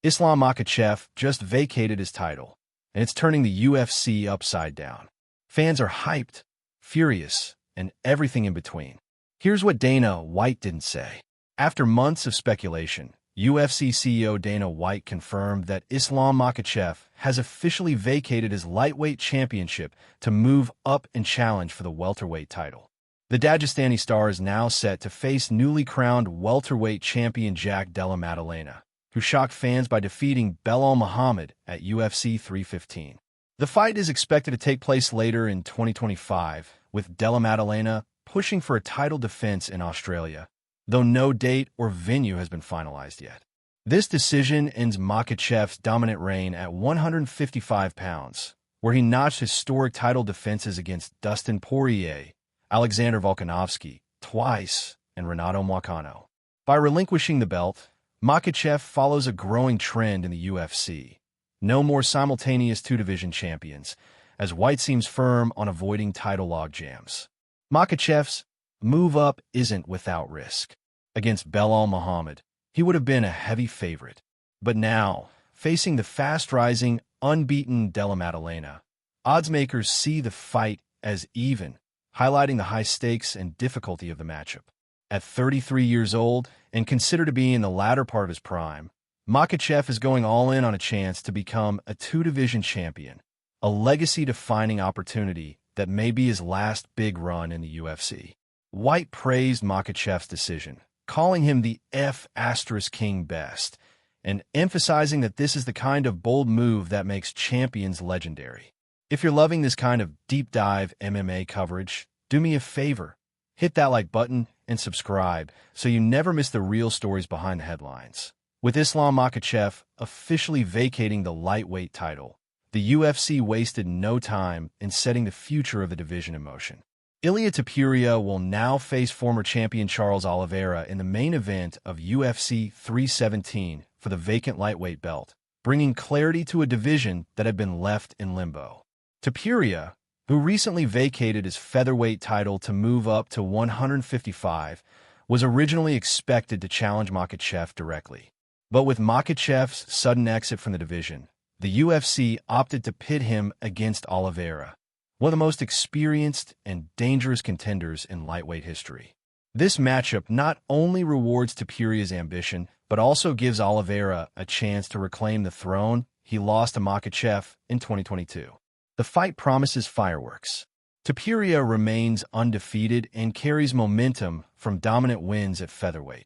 Islam Makhachev just vacated his title, and it's turning the UFC upside down. Fans are hyped, furious, and everything in between. Here's what Dana White didn't say. After months of speculation, UFC CEO Dana White confirmed that Islam Makhachev has officially vacated his lightweight championship to move up and challenge for the welterweight title. The Dagestani star is now set to face newly crowned welterweight champion Jack Della Maddalena, who shocked fans by defeating Belal Muhammad at UFC 315. The fight is expected to take place later in 2025, with Della Maddalena pushing for a title defense in Australia, though no date or venue has been finalized yet. This decision ends Makhachev's dominant reign at 155 pounds, where he notched historic title defenses against Dustin Poirier, Alexander Volkanovski twice, and Renato Moicano. By relinquishing the belt, Makhachev follows a growing trend in the UFC. No more simultaneous two-division champions, as White seems firm on avoiding title logjams. Makhachev's move up isn't without risk. Against Belal Muhammad, he would have been a heavy favorite. But now, facing the fast-rising, unbeaten Della Maddalena, oddsmakers see the fight as even, highlighting the high stakes and difficulty of the matchup. At 33 years old and considered to be in the latter part of his prime, Makhachev is going all in on a chance to become a two-division champion, a legacy-defining opportunity that may be his last big run in the UFC. White praised Makhachev's decision, calling him the F***king best, and emphasizing that this is the kind of bold move that makes champions legendary. If you're loving this kind of deep-dive MMA coverage, do me a favor. Hit that like button and subscribe so you never miss the real stories behind the headlines. With Islam Makhachev officially vacating the lightweight title, the UFC wasted no time in setting the future of the division in motion. Ilia Tapiria will now face former champion Charles Oliveira in the main event of UFC 317 for the vacant lightweight belt, bringing clarity to a division that had been left in limbo. Tapiria, who recently vacated his featherweight title to move up to 155, was originally expected to challenge Makhachev directly. But with Makhachev's sudden exit from the division, the UFC opted to pit him against Olivea, one of the most experienced and dangerous contenders in lightweight history. This matchup not only rewards Tapiria's ambition, but also gives Olivea a chance to reclaim the throne he lost to Makhachev in 2022. The fight promises fireworks. Tapiria remains undefeated and carries momentum from dominant wins at featherweight,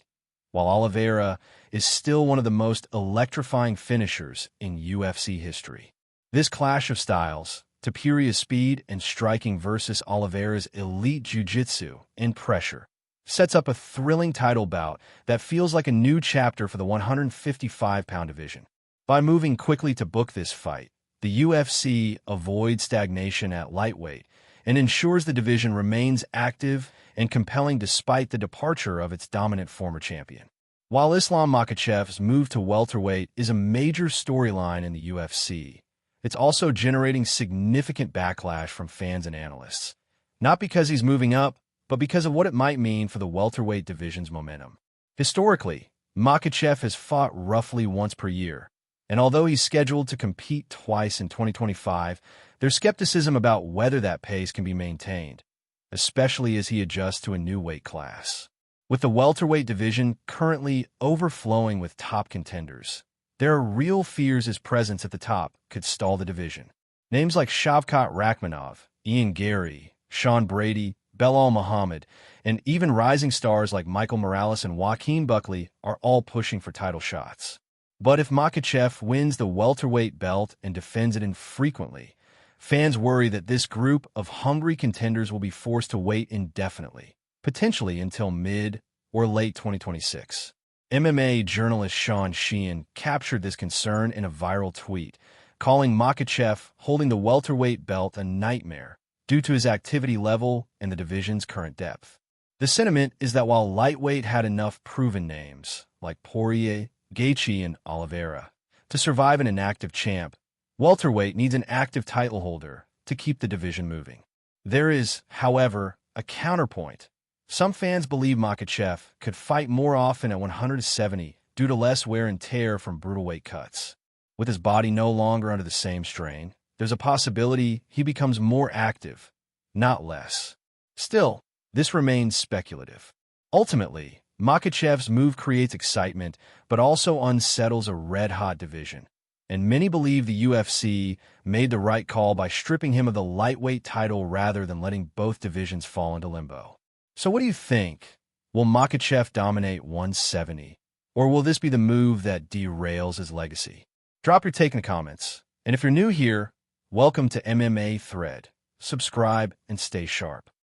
while Olivea is still one of the most electrifying finishers in UFC history. This clash of styles, Tapiria's speed and striking versus Oliveira's elite jiu-jitsu and pressure, sets up a thrilling title bout that feels like a new chapter for the 155-pound division. By moving quickly to book this fight, the UFC avoids stagnation at lightweight and ensures the division remains active and compelling despite the departure of its dominant former champion. While Islam Makhachev's move to welterweight is a major storyline in the UFC, it's also generating significant backlash from fans and analysts. Not because he's moving up, but because of what it might mean for the welterweight division's momentum. Historically, Makhachev has fought roughly once per year, and although he's scheduled to compete twice in 2025, there's skepticism about whether that pace can be maintained, especially as he adjusts to a new weight class. With the welterweight division currently overflowing with top contenders, there are real fears his presence at the top could stall the division. Names like Shavkat Rakhmonov, Ian Gary, Sean Brady, Belal Muhammad, and even rising stars like Michael Morales and Joaquin Buckley are all pushing for title shots. But if Makhachev wins the welterweight belt and defends it infrequently, fans worry that this group of hungry contenders will be forced to wait indefinitely, potentially until mid or late 2026. MMA journalist Sean Sheehan captured this concern in a viral tweet, calling Makhachev holding the welterweight belt a nightmare due to his activity level and the division's current depth. The sentiment is that while lightweight had enough proven names, like Poirier, Gaethje, and Oliveira, to survive an inactive champ, welterweight needs an active title holder to keep the division moving. There is, however, a counterpoint. Some fans believe Makhachev could fight more often at 170 due to less wear and tear from brutal weight cuts. With his body no longer under the same strain, there's a possibility he becomes more active, not less. Still, this remains speculative. Ultimately, Makhachev's move creates excitement, but also unsettles a red-hot division. And many believe the UFC made the right call by stripping him of the lightweight title rather than letting both divisions fall into limbo. So what do you think? Will Makhachev dominate 170? Or will this be the move that derails his legacy? Drop your take in the comments. And if you're new here, welcome to MMA Thread. Subscribe and stay sharp.